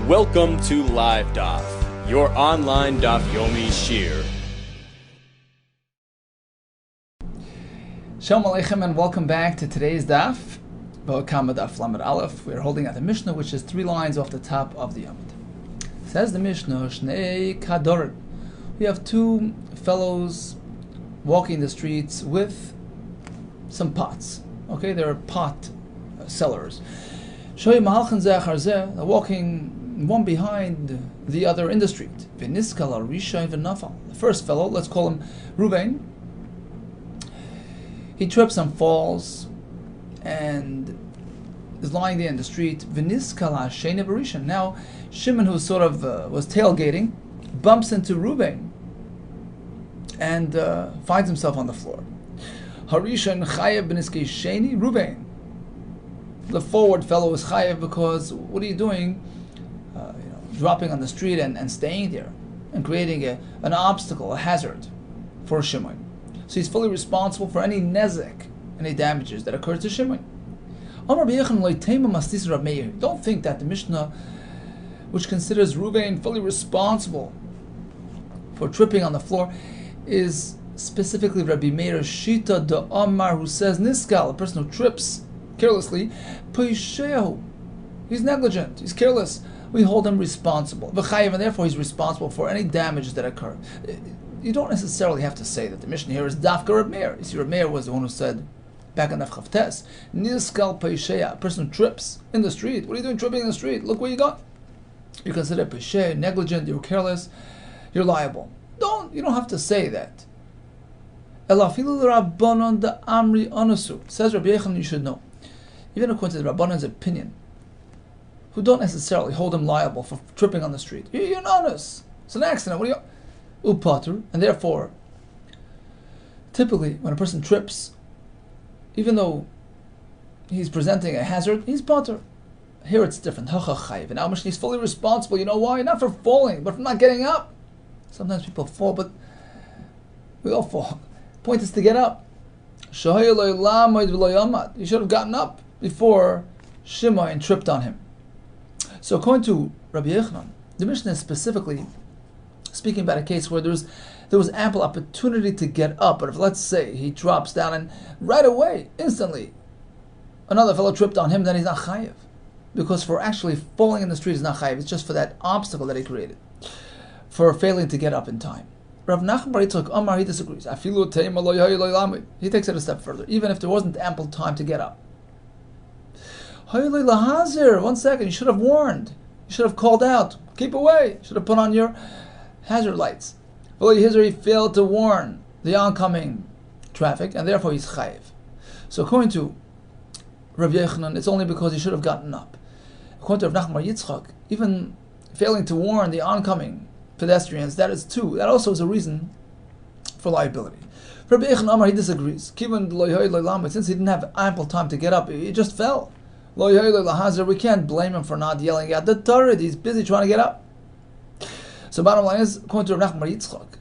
Welcome to Live DAF, your online DAF Yomi Shir. Shalom Aleichem and welcome back to today's DAF, Bava Kamma DAF Lamed Aleph. We're holding at the Mishnah, which is 3 lines off the top of the Yamud. Says the Mishnah, Shnei Kadorim. We have 2 fellows walking the streets with some pots. Okay, they're pot sellers. They're walking one behind the other in the street. The first fellow, let's call him Ruvain. He trips and falls and is lying there in the street. Now Shimon, who sort of was tailgating, bumps into Ruvain and finds himself on the floor. Ruvain, the forward fellow, is chayev because what are you doing? Dropping on the street and staying there and creating an obstacle, a hazard for Shimon. So he's fully responsible for any nezek, any damages that occur to Shimon. Don't think that the Mishnah, which considers Ruvain fully responsible for tripping on the floor, is specifically Rabbi Meir's Shita de Amar, who says Niskal, a person who trips carelessly, he's negligent, he's careless. We hold him responsible. And therefore he's responsible for any damages that occur. You don't necessarily have to say that the Mishnah here is Dafka Reb Meir. You see, Reb Meir was the one who said, back in Daf Chavtes, Niskal Peisheya, a person who trips in the street. What are you doing tripping in the street? Look where you got. You consider Peisheya negligent, you're careless, you're liable. You don't have to say that. Says Rabbi Yehuda, you should know. Even according to the Rabbanan's opinion, who don't necessarily hold him liable for tripping on the street. You're an honest. It's an accident. What are you? Upater. And therefore, typically, when a person trips, even though he's presenting a hazard, he's pater. Here it's different. And now he's fully responsible. You know why? Not for falling, but for not getting up. Sometimes people fall, but we all fall. The point is to get up. He should have gotten up before Shimon tripped on him. So according to Rabbi Yehuda, the Mishnah is specifically speaking about a case where there was ample opportunity to get up, but if, let's say, he drops down and right away, instantly, another fellow tripped on him, then he's not chayiv. Because for actually falling in the street is not chayiv, it's just for that obstacle that he created, for failing to get up in time. Rav Nachman bar Yitzchak Amar, he disagrees. He takes it a step further, even if there wasn't ample time to get up. 1 second, you should have warned. You should have called out. Keep away. You should have put on your hazard lights. He failed to warn the oncoming traffic, and therefore he's chayiv. So according to Rav Yehuda, it's only because he should have gotten up. According to Rav Nachman bar Yitzchak, even failing to warn the oncoming pedestrians, that also is a reason for liability. Rabbi Yehuda Amar, he disagrees. Since he didn't have ample time to get up, he just fell. We can't blame him for not yelling out the Torah. He's busy trying to get up. So bottom line is, according to Rav Nachman bar Yitzchak,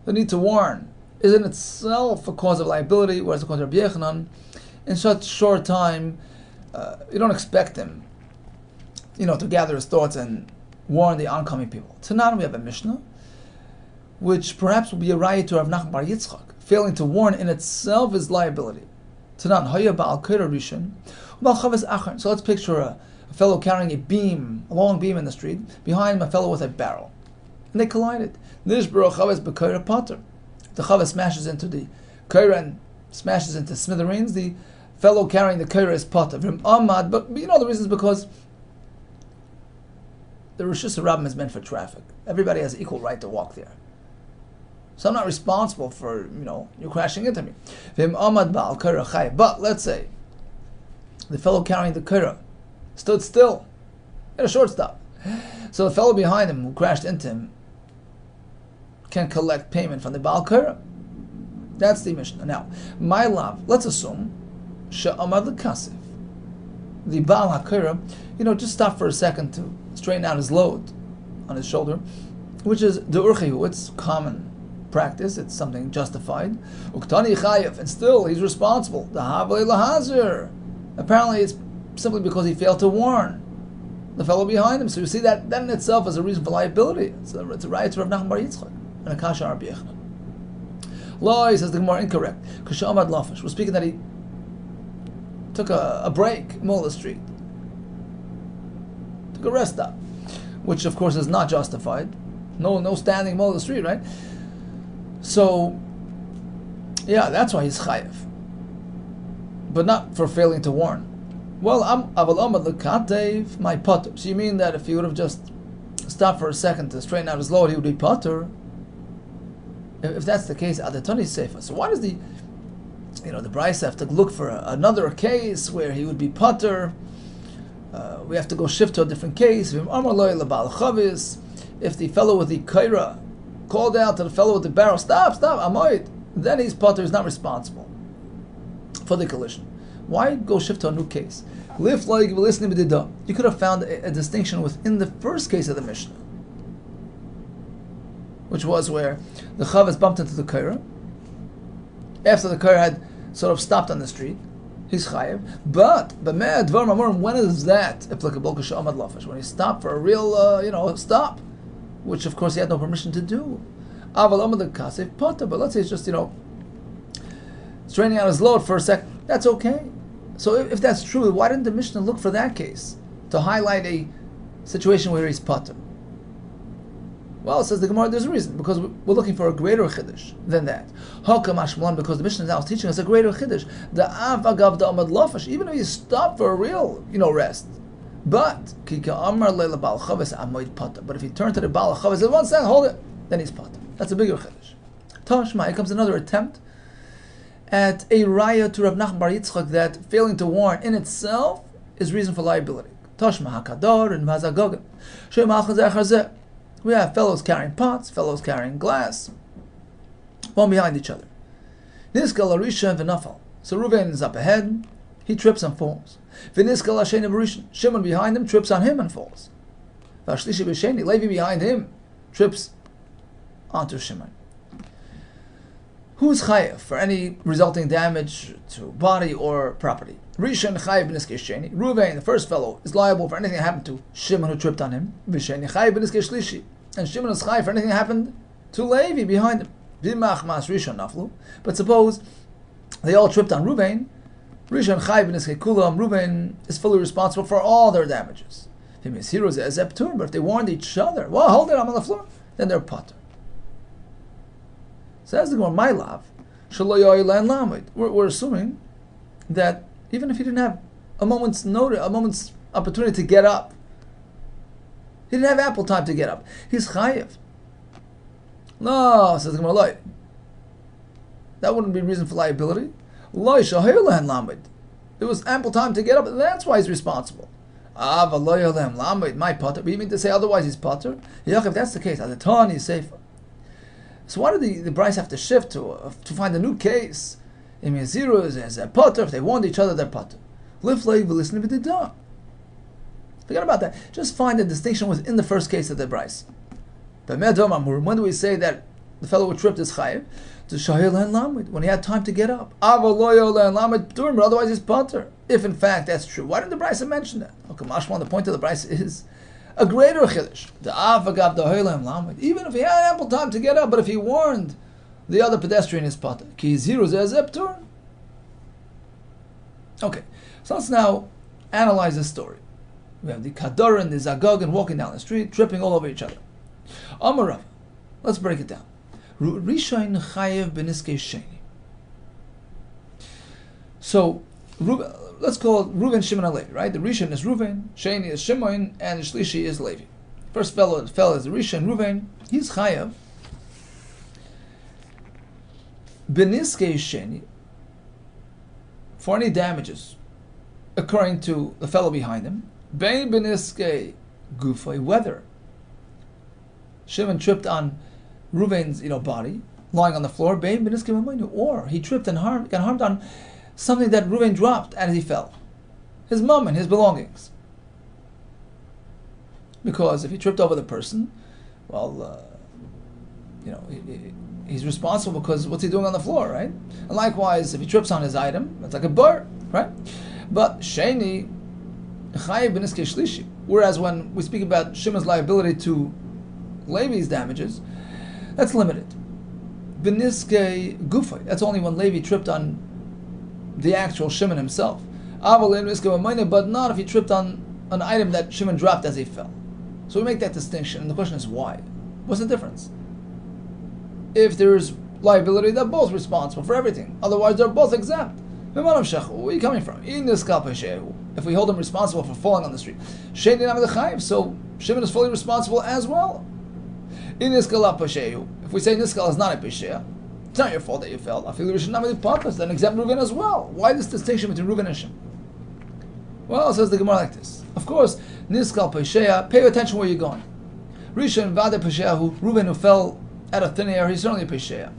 the need to warn is in itself a cause of liability, whereas according to Rabbi Yehuda, in such short time, you don't expect him, to gather his thoughts and warn the oncoming people. Tonight we have a Mishnah, which perhaps will be a raya to Rav Nachman bar Yitzchak. Failing to warn in itself is liability. So let's picture a fellow carrying a long beam in the street, behind him a fellow with a barrel. And they collided. The chavetz smashes into the kaira and smashes into smithereens. The fellow carrying the kaira is pater. But the reason is because the Rosh Hashanah is meant for traffic. Everybody has equal right to walk there. So I'm not responsible for, you crashing into me. But let's say the fellow carrying the kaira stood still at a short stop. So the fellow behind him who crashed into him can collect payment from the Baal Kaira. That's the Mishnah. Now, my love, let's assume she'amad l'kasif. The Baal HaKaira, just stop for a second to straighten out his load on his shoulder, which is the urchihu. It's common practice, it's something justified. Uktani chayev, and still he's responsible. The havle lahazir. Apparently it's simply because he failed to warn. the fellow behind him. So you see that in itself is a reason for liability. It's a right to Rav Nachman bar Yitzchak and a kasha Rabbi Yehuda. Lo, he says the Gemara incorrect. Kasha Amad Lafish. We're speaking that he took a break in the middle of the street, took a rest stop, which of course is not justified. No standing in the middle of the street, right? So, yeah, that's why he's chayiv, but not for failing to warn. Well, aval amad lekatev my potter. So you mean that if he would have just stopped for a second to straighten out his load, he would be potter? If that's the case, adatani seifa. So why does the Bryce have to look for another case where he would be potter? We have to go shift to a different case. If the fellow with the kaira called out to the fellow with the barrel, stop, amoid, then he's potter, he's not responsible for the collision. Why go shift to a new case? You could have found a distinction within the first case of the Mishnah, which was where the Chavis bumped into the kaira. After the kaira had sort of stopped on the street, he's chayiv. But when is that applicable? When he stopped for a real stop, which of course he had no permission to do. But let's say it's just straightening out his load for a second. That's okay. So if that's true, why didn't the Mishnah look for that case to highlight a situation where he's potter? Well, it says the Gemara, there's a reason, because we're looking for a greater chiddush than that. Because the Mishnah now is teaching us a greater chiddush. The avagav the amad lafash, even if you stop for a real, rest. But if he turned to the Baal Chavis in 1 second, hold it, then he's potter. That's a bigger chiddush. Thu May comes another attempt at a raya to Rav Nachman bar Yitzchak that failing to warn in itself is reason for liability. Thu May hakador and vazagogin. We have fellows carrying pots, fellows carrying glass, one behind each other. Niskal Arisha v'nafal. So Reuven is up ahead, he trips and falls. V'niskal Asheni v'Rishon. Shimon behind him trips on him and falls. V'Ashlishi v'Sheni. Levi behind him trips onto Shimon. Who's chayav for any resulting damage to body or property? Rishon chayav b'niskei Sheni. Reuven, the first fellow, is liable for anything that happened to Shimon who tripped on him. V'Sheni chayav b'niskei Shlishi. And Shimon is chayav for anything that happened to Levi behind him. V'imach mas Rishon naflu. But suppose they all tripped on Reuven. Rishon chayav b'niskei kulam. Reuven is fully responsible for all their damages. But if they warned each other, well, hold it, I'm on the floor, then they're potter. So as the Gemara, my love, we're assuming that even if he didn't have a moment's notice, a moment's opportunity to get up, he didn't have ample time to get up, he's chayiv. No, says the Gemara, that wouldn't be reason for liability. There was ample time to get up, and that's why he's responsible. My potter. But you mean to say otherwise he's potter? If that's the case, at the time he's safer. So why did the Bryce have to shift to find a new case? Zero is a potter. If they warned each other, they're potter. Forget about that. Just find a distinction within the first case of the Bryce. When do we say that the fellow who tripped is chayiv? To shahil and lamid, when he had time to get up. Otherwise he's potter. If in fact that's true, why didn't the Bryce mention that? The point of the Bryce is a greater chiddush. Even if he had ample time to get up, but if he warned the other pedestrian is potter. Okay, so let's now analyze this story. We have the kador and the zagog walking down the street, tripping all over each other. Amarav, let's break it down. Rishon chayev b'niskei sheni. So let's call it Reuven, Shimon, and Levi, right? The Rishon is Reuven, Sheni is Shimon, and the Shlishi is Levi. First fellow is the Rishon, Reuven. He's chayav b'niskei Sheni for any damages occurring to the fellow behind him. Bein b'niskei gufay, whether Shimon tripped on Reuven's body lying on the floor, bein b'niskei mamaynu, or he tripped and got harmed on something that Reuven dropped as he fell. His mum and his belongings. Because if he tripped over the person, well, he's responsible because what's he doing on the floor, right? And likewise, if he trips on his item, it's like a bird, right? But Sheni, chayiv b'niskei shlishi. Whereas when we speak about Shimon's liability to Levi's damages, that's limited. B'niskei gufay. That's only when Levi tripped on the actual Shimon himself. But not if he tripped on an item that Shimon dropped as he fell. So we make that distinction, and the question is why? What's the difference? If there's liability, they're both responsible for everything. Otherwise, they're both exempt. Where are you coming from? If we hold him responsible for falling on the street, so Shimon is fully responsible as well. If we say Niskal is not a Peshea, it's not your fault that you fell. Then exempt Reuven as well. Why this distinction between Reuven and Shimon? Well, says the Gemara like this. Of course, Niskal Peshea, pay attention where you're going. Rishon Vada Peshea, Reuven who fell out of thin air, he's certainly a Peshea.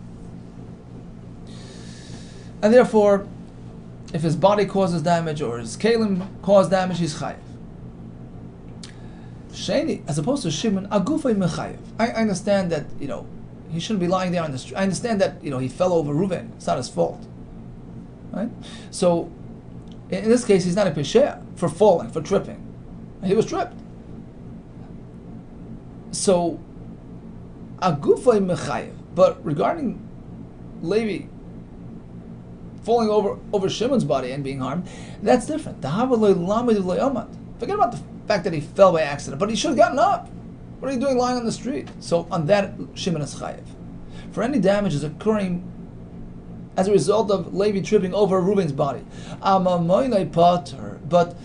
And therefore, if his body causes damage or his kalim cause damage, he's chayiv. Sheni, as opposed to Shimon, agufay mechayiv. I understand that, he shouldn't be lying there on the street. I understand that, he fell over Reuven. It's not his fault. Right? So, in this case, he's not a Peshea for falling, for tripping. He was tripped. So, agufay mechayiv. But regarding Levi falling over Shimon's body and being harmed, that's different. Forget about the fact that he fell by accident, but he should have gotten up. What are you doing lying on the street? So on that, Shimon is chayiv. For any damages occurring as a result of Levi tripping over Reuven's body. But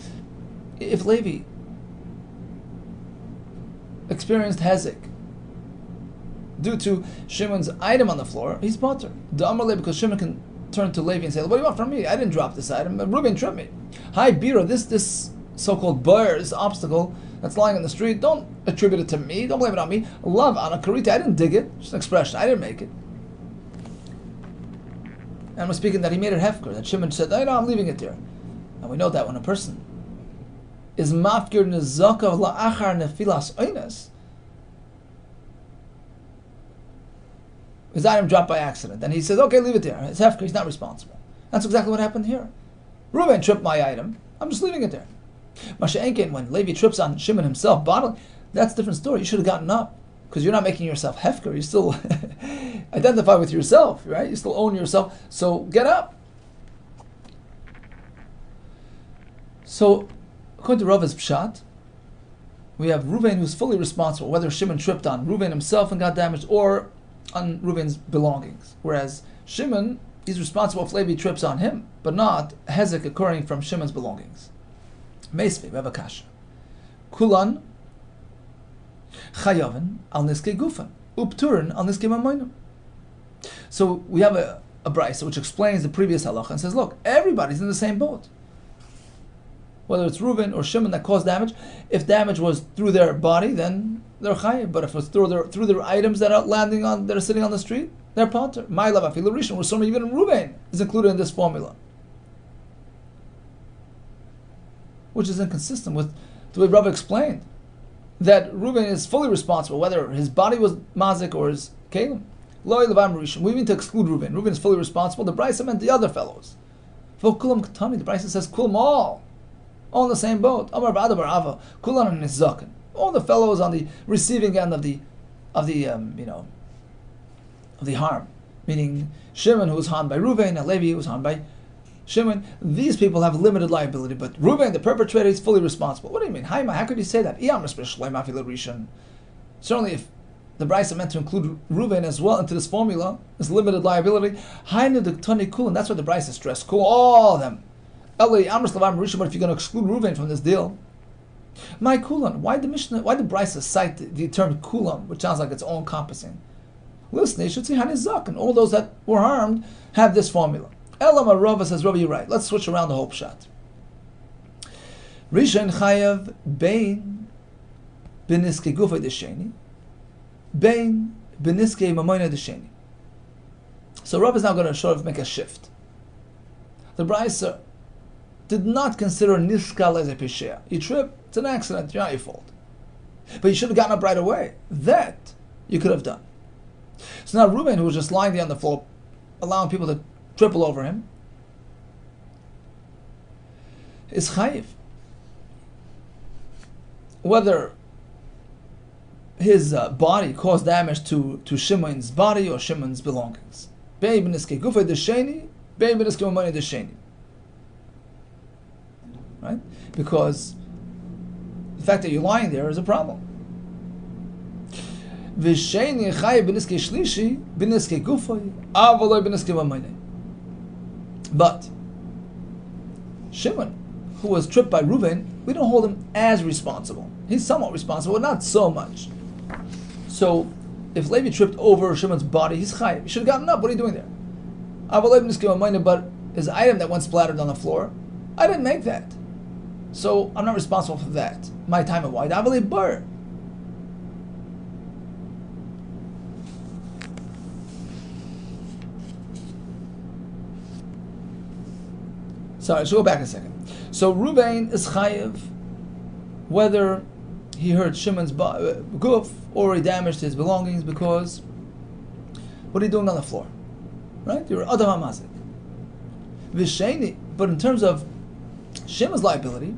if Levi experienced hezek due to Shimon's item on the floor, he's potter. Because Shimon can turn to Levi and say, what do you want from me? I didn't drop this item. Reuven tripped me. Hi, Bira, this so-called bar, this obstacle that's lying on the street, don't attribute it to me. Don't blame it on me. Love, Ana Karita, I didn't dig it. Just an expression. I didn't make it. And we're speaking that he made it hefker, that Shimon said, no, I'm leaving it there. And we know that when a person is mafkir nizakav la'achar nefilas oines, his item dropped by accident, and he says, okay, leave it there. It's hefker, he's not responsible. That's exactly what happened here. Reuven tripped my item, I'm just leaving it there. Masha'enken, when Levi trips on Shimon himself bodily, that's a different story. You should have gotten up, because you're not making yourself hefker. You still identify with yourself, right? You still own yourself, so get up. So, according to Rava's Pshat, we have Reuven who's fully responsible, whether Shimon tripped on Reuven himself and got damaged, or on Reuven's belongings. Whereas Shimon, he's responsible if Levi trips on him, but not hezek occurring from Shimon's belongings. Meisve, Bava Kamma. Kulan chayavin al niskei gufan, upturin al niskei mamonim. So we have a brisa which explains the previous halacha and says, look, everybody's in the same boat. Whether it's Reuven or Shimon that caused damage, if damage was through their body, then they're chayiv. But if it's through their items that are that are sitting on the street, they're potter. My love, afilu rishon, where some even Reuven is included in this formula, which is inconsistent with the way Rabbi explained that Reuven is fully responsible, whether his body was mazik or his kalim. Lo levam rishon. We mean to exclude Reuven. Reuven is fully responsible. The brisa meant the other fellows. V'kulam katani. The brisa says kulam all in the same boat. Amar ba'ada barava kulan and nizaken. All the fellows on the receiving end of the harm, meaning Shimon who was harmed by Reuven and Levi who was harmed by Shimon. These people have limited liability, but Reuven, the perpetrator, is fully responsible. What do you mean? How could you say that? Certainly, if the brisa meant to include Reuven as well into this formula, this limited liability, and that's what the brisa stressed. Kul, all of them. But if you're going to exclude Reuven from this deal, my kulan. Why the brisa cite the term kulan, which sounds like it's all encompassing? Listen, you should see hanizak, and all those that were harmed have this formula. Elam Rava says, Rava, you're right. Let's switch around the whole pshat. Rishon chayav bein beniske gufa desheni, bein beniske mamoina desheni. So Rava is now going to sort of make a shift. The brisa did not consider niskal as a peshea. You trip, it's an accident, it's not your fault. But you should have gotten up right away. That you could have done. So now Reuven, who was just lying there on the floor, allowing people to triple over him, is chayiv. whether his body caused damage to Shimon's body or Shimon's belongings. Right? Because the fact that you're lying there is a problem. But Shimon, who was tripped by Reuven, we don't hold him as responsible. He's somewhat responsible, but not so much. So, if Levi tripped over Shimon's body, he's chayiv. He should have gotten up. What are you doing there? But his item that went splattered on the floor, I didn't make that. So, I'm not responsible for that. My time of why? Sorry, let's go back a second. So Reuven is chayiv whether he hurt Shimon's guf or he damaged his belongings, because what are you doing on the floor? Right? You're adam hamazik. V'sheni, but in terms of Shimon's liability,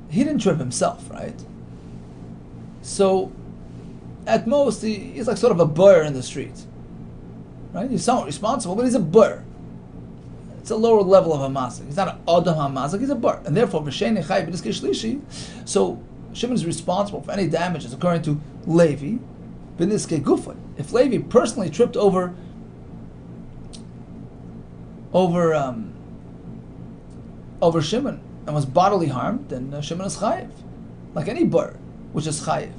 he didn't trip himself, right? So at most he's like sort of a burr in the street. Right? He's somewhat responsible, but he's a burr. It's a lower level of a mazik. He's not an adam hamazik, he's a bar. And therefore, so Shimon is responsible for any damages occurring to Levi, if Levi personally tripped over Shimon and was bodily harmed, then Shimon is chayiv. Like any bar, which is chayiv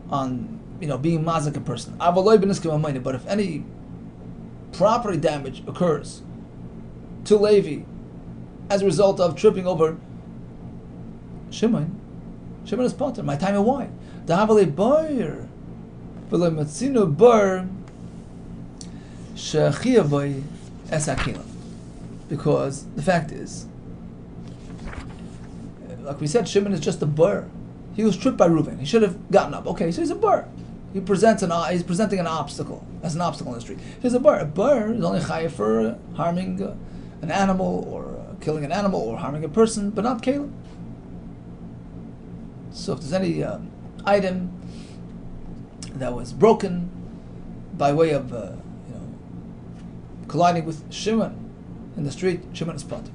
on being mazik a person. But if any property damage occurs to Levi as a result of tripping over Shimon is potter. My time and why? Dahavale bar, v'lematzinu bar shechiyavay esakila. Because the fact is, like we said, Shimon is just a bar. He was tripped by Reuven. He should have gotten up. Okay, so he's a bar. He's presenting an obstacle as an obstacle in the street. He's a bar. A bar is only chayiv for harming an animal, or killing an animal, or harming a person, but not kalim. So if there's any item that was broken by way of colliding with Shimon in the street, Shimon is potter.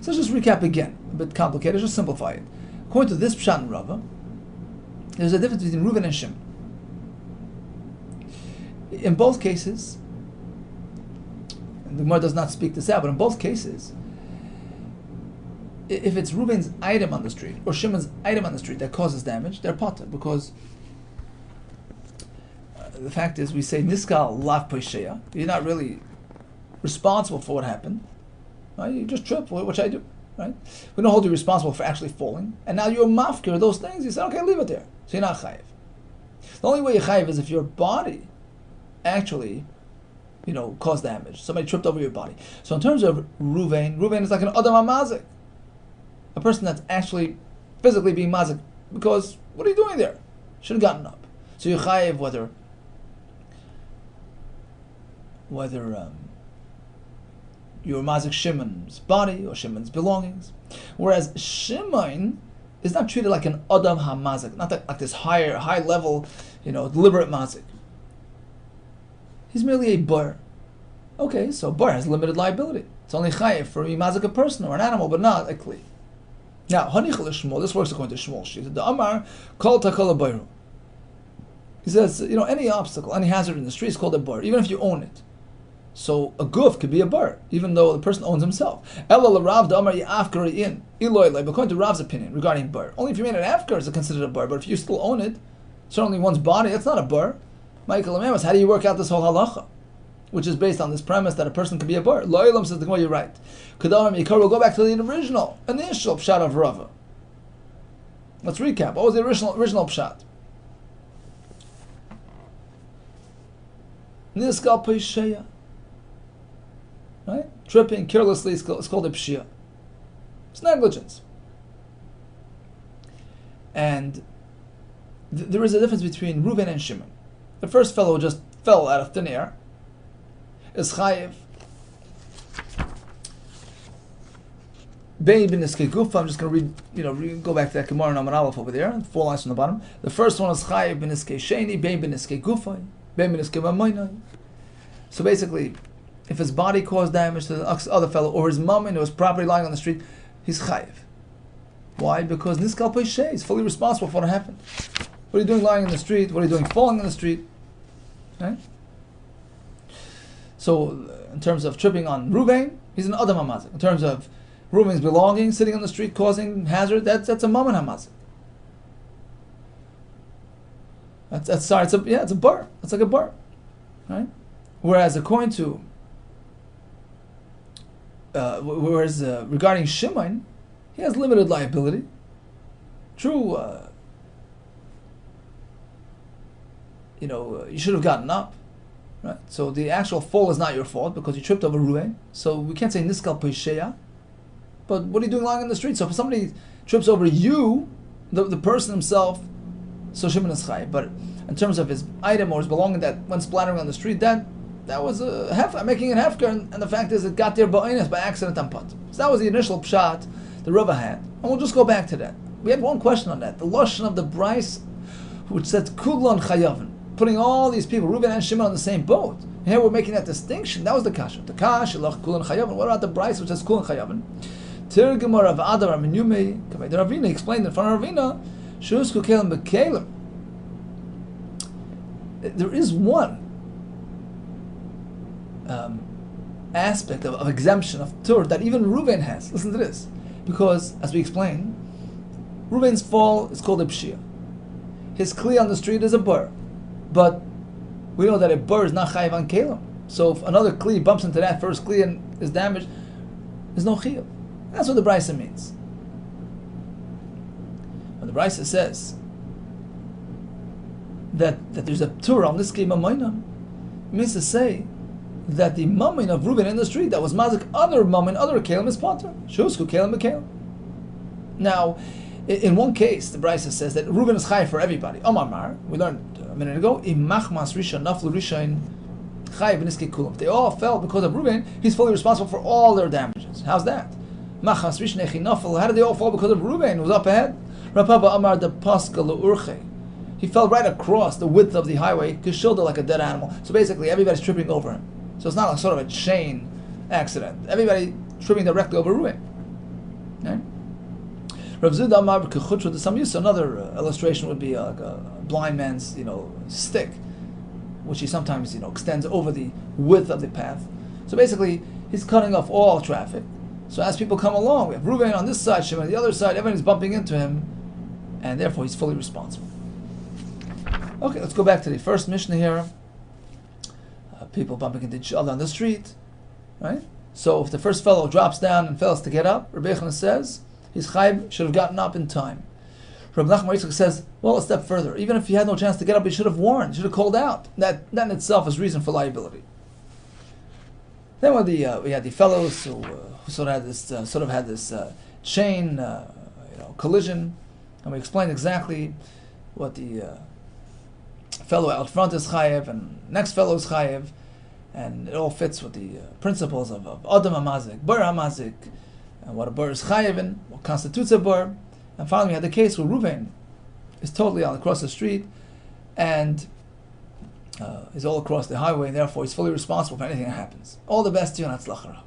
So let's just recap again. A bit complicated, just simplify it. According to this Pshat and Rava, there's a difference between Reuven and Shimon. In both cases, and the Gemara does not speak this out, but in both cases, if it's Reuven's item on the street or Shimon's item on the street that causes damage, they're potter, because the fact is, we say niskal lav poisheya. You're not really responsible for what happened. Right? You just tripped. What should I do? Right? We don't hold you responsible for actually falling. And now you're mafkir those things. You said, okay, leave it there. So you're not chayiv. The only way you're chayiv is if your body actually caused damage. Somebody tripped over your body. So in terms of Reuven is like an adam hamazik, a person that's actually physically being mazik, because what are you doing there? Should have gotten up. So you're chayiv whether you're mazik Shimon's body or Shimon's belongings, whereas Shimon is not treated like an adam hamazik, not like this high level, deliberate mazik. He's merely a bar. Okay, so bar has limited liability. It's only chayiv for mazik a person or an animal, but not a kli. Now, hanichal Shmuel, this works according to Shmuel. The Amar kol takala bayru. He says, any obstacle, any hazard in the street is called a bar, even if you own it. So a guf could be a bar, even though the person owns himself. Ela Rav the Amar yafkar in iloy. According to Rav's opinion regarding bar, only if you made an afkar is it considered a bar. But if you still own it, certainly one's body, that's not a bar. Michael Amenas, how do you work out this whole halacha, which is based on this premise that a person can be a bar? Lo'ilam says the Gemara, you're right. Kedam Yikar, we'll go back to the initial pshat of Rava. Let's recap. What was the original pshat? Niskal Pesheya. Right? Tripping carelessly is called a pshia. It's negligence. And there is a difference between Reuven and Shimon. The first fellow just fell out of thin air is chayiv Bein b'niskei gufa. I'm just going to read, go back to that Gemara in Amar Aleph over there, 4 lines from the bottom. The first one is chayiv b'niskei sheni, bein b'niskei gufa, bein b'niskei mamoinai. So basically, if his body caused damage to the other fellow, or his mammon or his property lying on the street, he's chayiv. Why? Because niskal peishei is fully responsible for what happened. What are you doing lying in the street? What are you doing falling in the street? Right? So, in terms of tripping on Ruvain, he's an Adam HaMazik. In terms of Ruvain's belongings sitting on the street causing hazard, that's a Mammon HaMazik. It's a bar. It's like a bar. Right? Whereas according to regarding Shimon, he has limited liability. True, you should have gotten up. Right? So the actual fall is not your fault because you tripped over Ruvain. So we can't say Niskal Peisheya. But what are you doing lying in the street? So if somebody trips over you, the person himself, so Shimon is Chai. But in terms of his item or his belonging that went splattering on the street, that was making it hefker, and the fact is it got there by accident and put. So that was the initial pshat the Rava had. And we'll just go back to that. We had one question on that. The lashon of the Bryce, which said Kuglon Chayavin, putting all these people, Reuben and Shimon, on the same boat. And here we're making that distinction. That was the kasha. The kasha, Lach Kulan Chayavin. What about the Bryce, which says Kulan Chayavin? Tirgemar of Adar Aminume, Kaved Ravina explained in front of Ravina, Shus Kukelim Bekelim. There is one aspect of exemption of Tur that even Reuben has. Listen to this. Because, as we explained, Reuben's fall is called a Pshia. His kli on the street is a bur. But we know that a bur is not chayiv on kelim. So if another kli bumps into that first kli and is damaged, there's no chiyuv. That's what the Brisa means. When the Brisa says that there's a tur on this kli mamoinam, it means to say that the mammon of Reuben in the street that was mazik other mammon, other kelim is potter. Shusku kelim bekelim. Now, in one case, the Brisa says that Reuben is chayiv for everybody. Omar Mar, we learned a minute ago, Imachmas Risha Naflu Rishain Chayiv Niske Kulam. They all fell because of Reuben. He's fully responsible for all their damages. How's that? Machmas Risha Nechi Naflu. How did they all fall because of Reuben? Who was up ahead? Rapapa Amar the Paska Leurche. He fell right across the width of the highway, kishilda like a dead animal. So basically, everybody's tripping over him. So it's not like sort of a chain accident. Everybody tripping directly over Reuben. Okay? Another illustration would be like a blind man's, stick, which he sometimes, extends over the width of the path. So basically, he's cutting off all traffic. So as people come along, we have Reuben on this side, Shimon on the other side, everyone's bumping into him, and therefore he's fully responsible. Okay, let's go back to the first Mishnah here. People bumping into each other on the street, right? So if the first fellow drops down and fails to get up, Rabbi Yehuda says, his chayv should have gotten up in time. Rabbi Nachman Yitzchak says, well, a step further. Even if he had no chance to get up, he should have warned, he should have called out. That in itself is reason for liability. Then we had the fellows who sort of had this chain collision, and we explained exactly what the fellow out front is chayev and next fellow is chayev, and it all fits with the principles of Adam HaMazik, Bar HaMazik, and what a bar is chayev in, what constitutes a bar. And finally we had the case where Reuven is totally across the street and is all across the highway, and therefore he's fully responsible for anything that happens. All the best to you, and Hatzlacha.